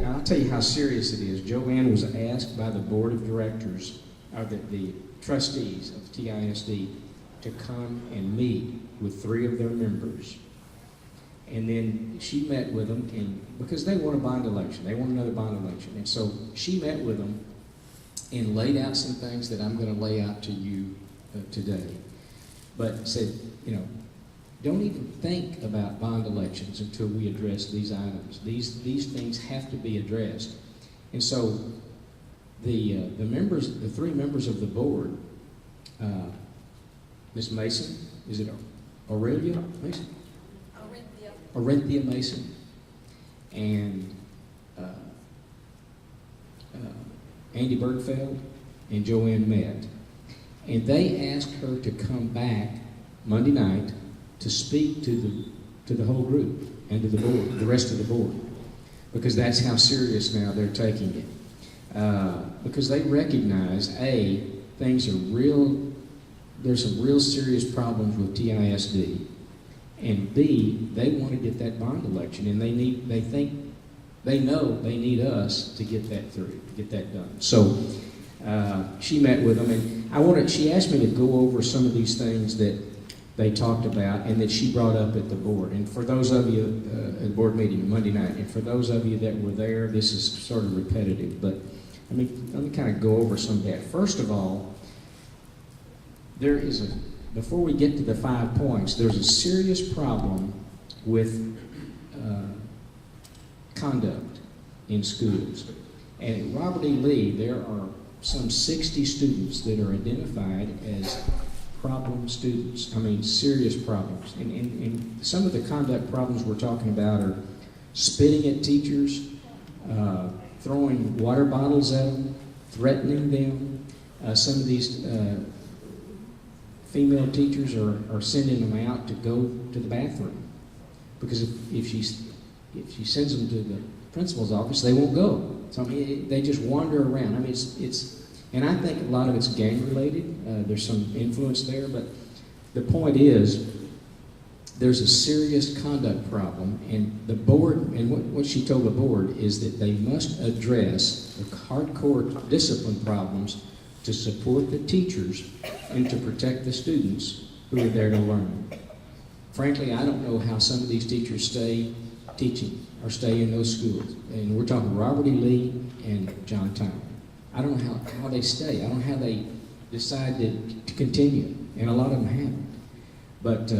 I'll tell you how serious it is. Joanne was asked by the board of directors, or the trustees of TISD, to come and meet with 3 of their members. And then she met with them, and because they want a bond election, they want another bond election. And so she met with them and laid out some things that I'm going to lay out to you today. But said, you know, don't even think about bond elections until we address these items. These things have to be addressed. And so the 3 members of the board, Ms. Mason, is it Aurelia Mason? Orenthia Mason, and Andy Bergfeld and Joanne met. And they asked her to come back Monday night to speak to the whole group and to the board, the rest of the board, because that's how serious now they're taking it. Because they recognize, A, things are real, there's some real serious problems with TISD, and B, they want to get that bond election, and they know they need us to get that through, to get that done. So she met with them, and she asked me to go over some of these things that they talked about and that she brought up at the board. And for those of you at the board meeting Monday night, and for those of you that were there, this is sort of repetitive, but let me kind of go over some of that. First of all, before we get to the 5 points, there's a serious problem with conduct in schools. And at Robert E. Lee, there are some 60 students that are identified as problem students. I mean, serious problems. And some of the conduct problems we're talking about are spitting at teachers, throwing water bottles at them, threatening them. Some of these female teachers are sending them out to go to the bathroom, because if she sends them to the principal's office, they won't go. So I mean, they just wander around. I mean, and I think a lot of it's gang related. There's some influence there, but the point is, there's a serious conduct problem, and the board, and what she told the board is that they must address the hardcore discipline problems to support the teachers and to protect the students who are there to learn. Frankly, I don't know how some of these teachers stay teaching or stay in those schools. And we're talking Robert E. Lee and John Tyler. I don't know how they stay. I don't know how they decide to continue. And a lot of them haven't. But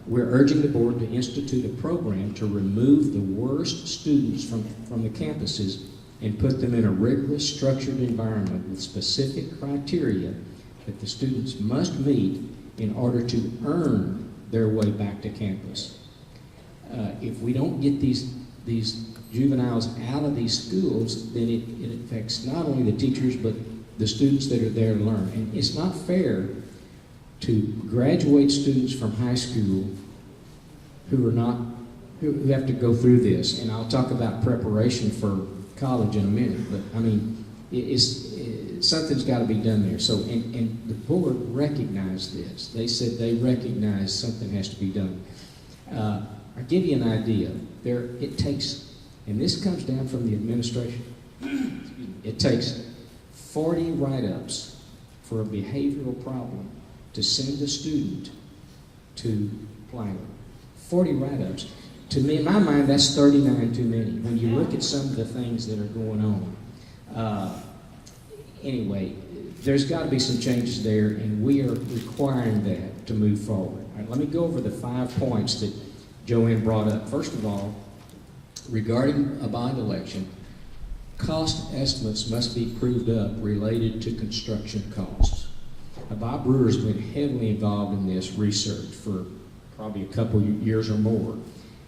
we're urging the board to institute a program to remove the worst students from the campuses and put them in a rigorous, structured environment with specific criteria that the students must meet in order to earn their way back to campus. If we don't get these juveniles out of these schools, then it affects not only the teachers, but the students that are there to learn. And it's not fair to graduate students from high school who have to go through this. And I'll talk about preparation for college in a minute, but I mean, something's got to be done there. So, and the board recognized this. They said they recognize something has to be done. I'll give you an idea. It takes, and this comes down from the administration, it takes 40 write-ups for a behavioral problem to send a student to Plano. 40 write-ups. To me, in my mind, that's 39 too many. When you look at some of the things that are going on. Anyway, there's got to be some changes there, and we are requiring that to move forward. All right, let me go over the 5 points that Joanne brought up. First of all, regarding a bond election, cost estimates must be proved up related to construction costs. Bob Brewer's been heavily involved in this research for probably a couple years or more,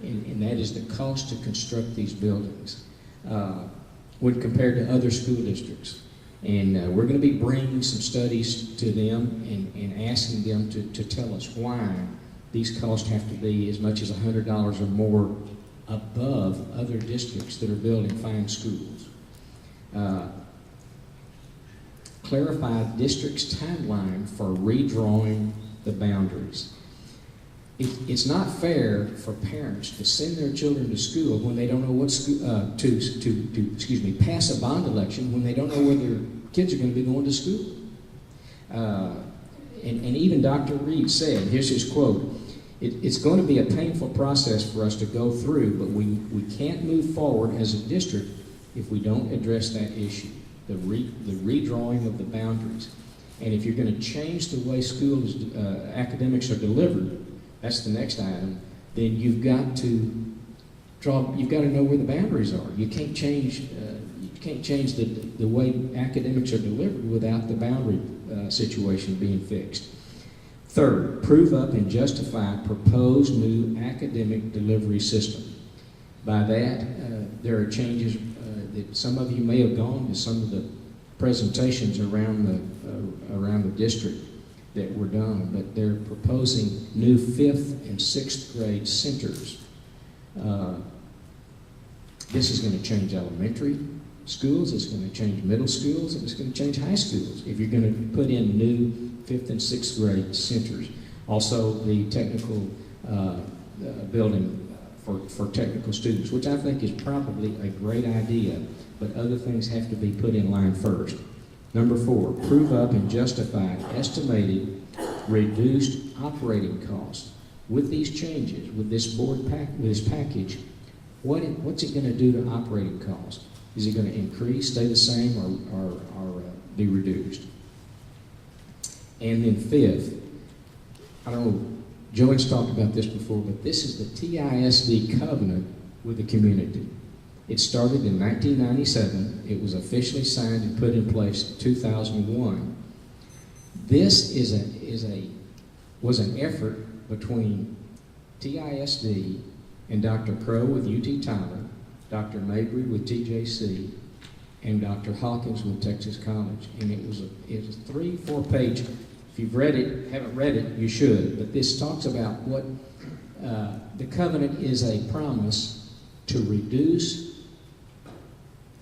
and that is the cost to construct these buildings when compared to other school districts. And we're going to be bringing some studies to them and asking them to tell us why these costs have to be as much as $100 or more above other districts that are building fine schools. Clarify district's timeline for redrawing the boundaries. it's not fair for parents to send their children to school when they don't know what school, pass a bond election when they don't know where their kids are going to be going to school. And even Dr. Reed said, here's his quote, it's going to be a painful process for us to go through, but we can't move forward as a district if we don't address that issue, the redrawing of the boundaries. And if you're going to change the way schools academics are delivered, that's the next item, then you've got to know where the boundaries are. You can't change the way academics are delivered without the boundary situation being fixed. Third, prove up and justify proposed new academic delivery system. By that, there are changes that some of you may have gone to some of the presentations around the district that were done, but they're proposing new 5th and 6th grade centers. This is going to change elementary schools, it's going to change middle schools, and it's going to change high schools if you're going to put in new 5th and 6th grade centers. Also, the technical building for technical students, which I think is probably a great idea, but other things have to be put in line first. Number 4, prove up and justify estimated reduced operating costs. With these changes, with this package, what's it going to do to operating costs? Is it going to increase, stay the same, or be reduced? And then 5th, I don't know, Joanne's talked about this before, but this is the TISD covenant with the community. It started in 1997. It was officially signed and put in place in 2001. This was an effort between TISD and Dr. Crow with UT Tyler, Dr. Mabry with TJC, and Dr. Hawkins with Texas College. And it was a 3-4 page. If you've read it, haven't read it, you should. But this talks about what the covenant is, a promise to reduce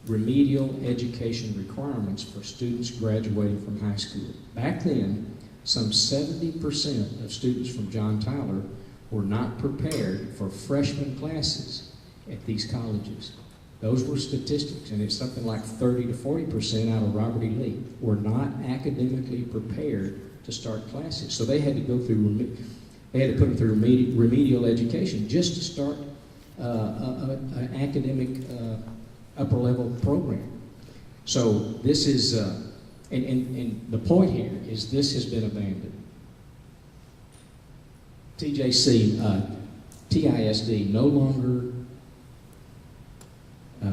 remedial education requirements for students graduating from high school. Back then, some 70% of students from John Tyler were not prepared for freshman classes at these colleges. Those were statistics, and it's something like 30 to 40% out of Robert E. Lee were not academically prepared to start classes. So they had to go through, they had to put them through remedial education just to start an academic upper level program. So this is, and the point here is this has been abandoned. TISD no longer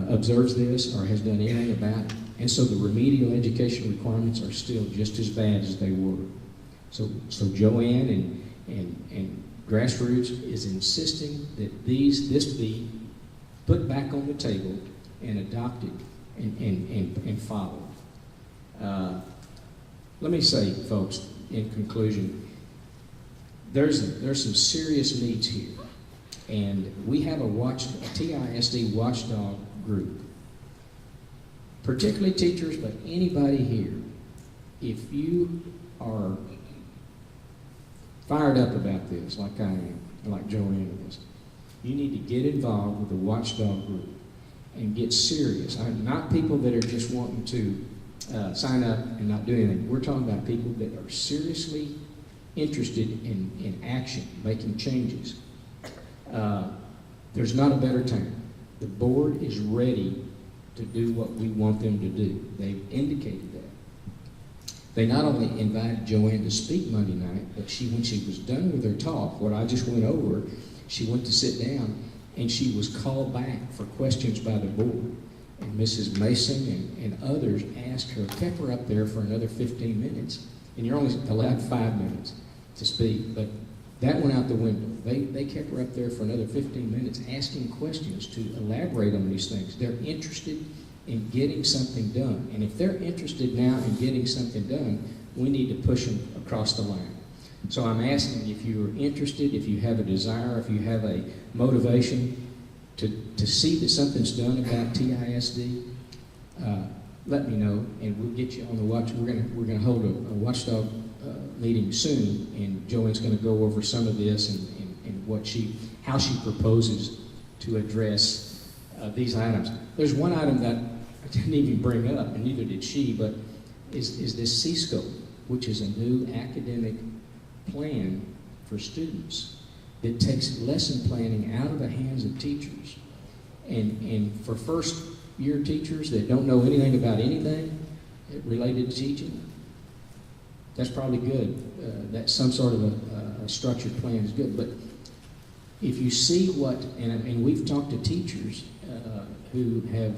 observes this or has done anything about it. And so the remedial education requirements are still just as bad as they were. So Joanne and Grassroots is insisting that this be put back on the table and adopted and followed. Let me say, folks, in conclusion, there's some serious needs here. And we have a TISD watchdog group, particularly teachers, but anybody here. If you are fired up about this, like I am, like Joanne is, you need to get involved with the watchdog group and get serious. Not people that are just wanting to sign up and not do anything. We're talking about people that are seriously interested in action, making changes. There's not a better time. The board is ready to do what we want them to do. They've indicated that. They not only invited Joanne to speak Monday night, but when she was done with her talk, what I just went over, she went to sit down and she was called back for questions by the board. And Mrs. Mason and others asked her, kept her up there for another 15 minutes. And you're only allowed 5 minutes to speak, but that went out the window. They kept her up there for another 15 minutes asking questions to elaborate on these things. They're interested in getting something done. And if they're interested now in getting something done, we need to push them across the line. So I'm asking, if you're interested, if you have a desire, if you have a motivation to see that something's done about TISD, let me know, and we'll get you on the watch. We're gonna hold a watchdog meeting soon, and Joanne's going to go over some of this and and how she proposes to address these items. There's one item that I didn't even bring up, and neither did she, but is this C-scope, which is a new academic plan for students that takes lesson planning out of the hands of teachers. And for first year teachers that don't know anything about anything related to teaching, that's probably good. That some sort of a structured plan is good. But if you see what, and we've talked to teachers who have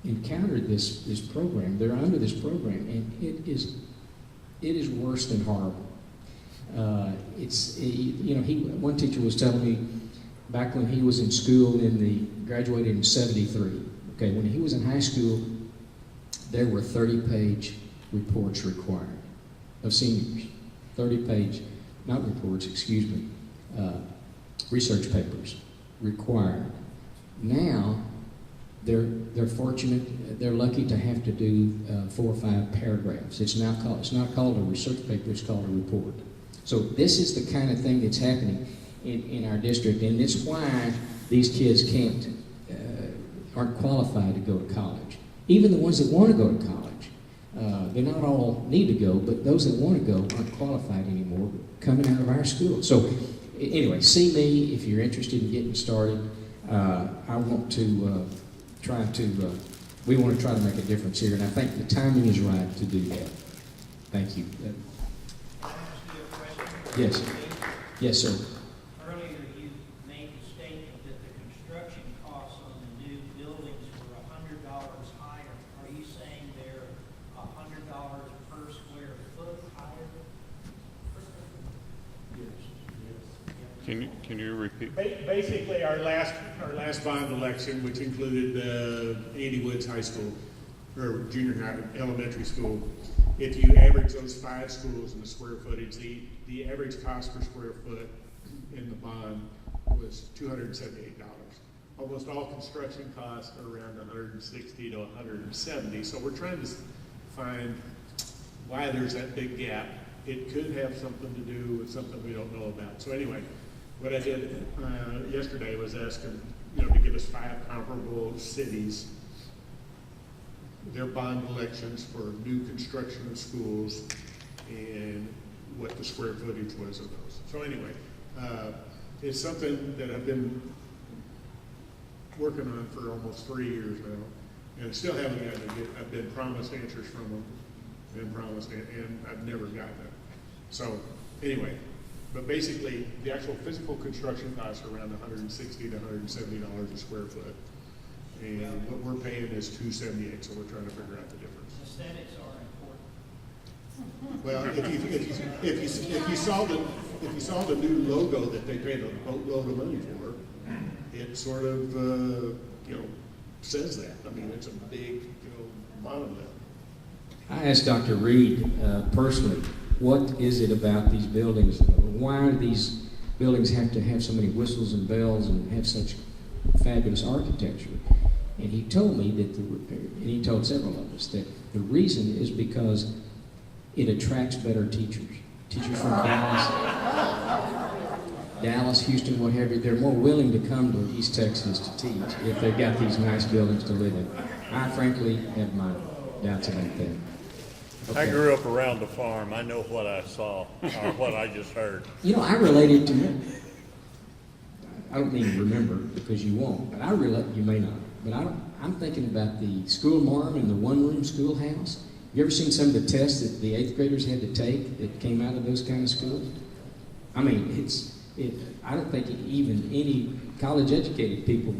encountered this program, they're under this program, and it is worse than horrible. One teacher was telling me back when he was in school graduated in 73. Okay, when he was in high school, there were 30-page reports required of seniors. 30-page, not reports, excuse me, research papers required. Now, they're fortunate, they're lucky to have to do 4 or 5 paragraphs. It's not called a research paper, it's called a report. So this is the kind of thing that's happening in our district, and it's why these kids aren't qualified to go to college. Even the ones that want to go to college, they're not all need to go, but those that want to go aren't qualified anymore, coming out of our school. So anyway, see me if you're interested in getting started. I want to we want to try to make a difference here, and I think the timing is right to do that. Thank you. Yes. Yes, sir. Earlier you made the statement that the construction costs on the new buildings were $100 higher. Are you saying they're $100 per square foot higher? Yes. Can you repeat? Basically, our last bond election, which included Andy Woods High School, or junior high, elementary school, if you average those 5 schools in the square footage, the average cost per square foot in the bond was $278. Almost all construction costs are around $160 to $170. So we're trying to find why there's that big gap. It could have something to do with something we don't know about. So anyway, what I did yesterday was ask them, to give us 5 comparable cities, their bond elections for new construction of schools, and what the square footage was of those. So anyway, it's something that I've been working on for almost 3 years now, and still haven't gotten it. I've been promised answers from them, and I've never gotten it. So anyway, but basically, the actual physical construction costs are around $160 to $170 a square foot. And what we're paying is $278, so we're trying to figure out the difference. Aesthetics are important. Well, if you saw the new logo that they paid a boatload of money for, it sort of says that. I mean, it's a big monolith. I asked Dr. Reed personally, what is it about these buildings? Why do these buildings have to have so many whistles and bells and have such fabulous architecture? And he told me and he told several of us, that the reason is because it attracts better teachers. Teachers from Dallas, Houston, what have you, they're more willing to come to East Texas to teach if they've got these nice buildings to live in. I frankly have my doubts about that. Okay. I grew up around the farm. I know what I saw, or what I just heard. I related to it. I don't mean remember, because you won't, but you may not. But I'm thinking about the school marm and the one-room schoolhouse. You ever seen some of the tests that the 8th graders had to take that came out of those kind of schools? I mean, I don't think even any college-educated people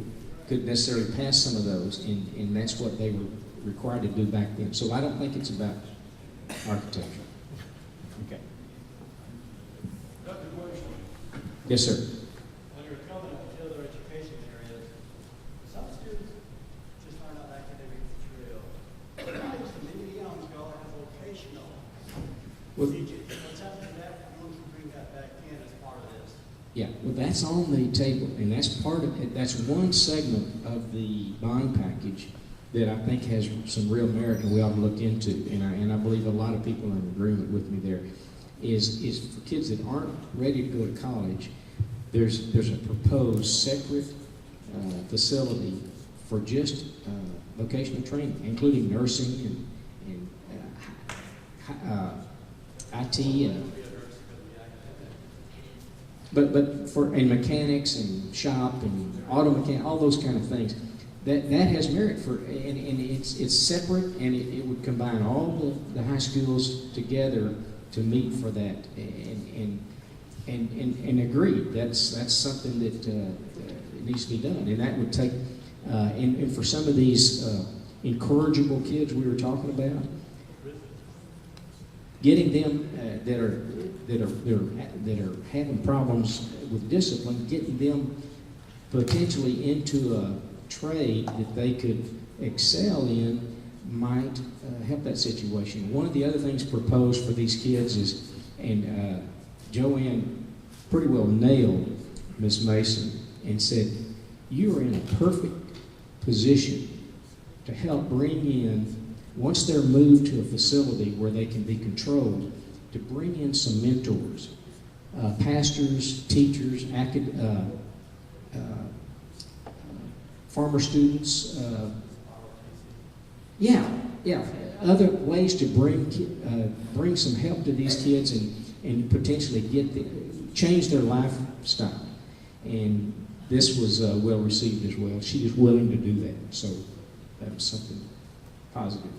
could necessarily pass some of those, and that's what they were required to do back then. So I don't think it's about architecture. Okay. Dr. Bush, Yes, sir. when you're coming to other education areas, some students just are not academic material. But I used to maybe on scholar has vocational teaching. What's happening to that? We want to bring that back in as part of this. Yeah, well, that's on the table, and that's part of it. That's one segment of the bond package that I think has some real merit, and we ought to look into. And I believe a lot of people are in agreement with me there. Is for kids that aren't ready to go to college, there's a proposed separate facility for just vocational training, including nursing and IT and but for and mechanics and shop and auto mechanic, all those kind of things. That has merit for, and it's separate, and it would combine all the high schools together to meet for that, and agreed. That's something that needs to be done, and that would take, and for some of these incorrigible kids we were talking about, getting them that are having problems with discipline, getting them potentially into a trade that they could excel in might help that situation. One of the other things proposed for these kids is, and Joanne pretty well nailed Miss Mason and said, you are in a perfect position to help bring in, once they're moved to a facility where they can be controlled, to bring in some mentors, pastors, teachers, former students, other ways to bring some help to these kids and potentially change their lifestyle. And this was well received as well. She is willing to do that, so that was something positive.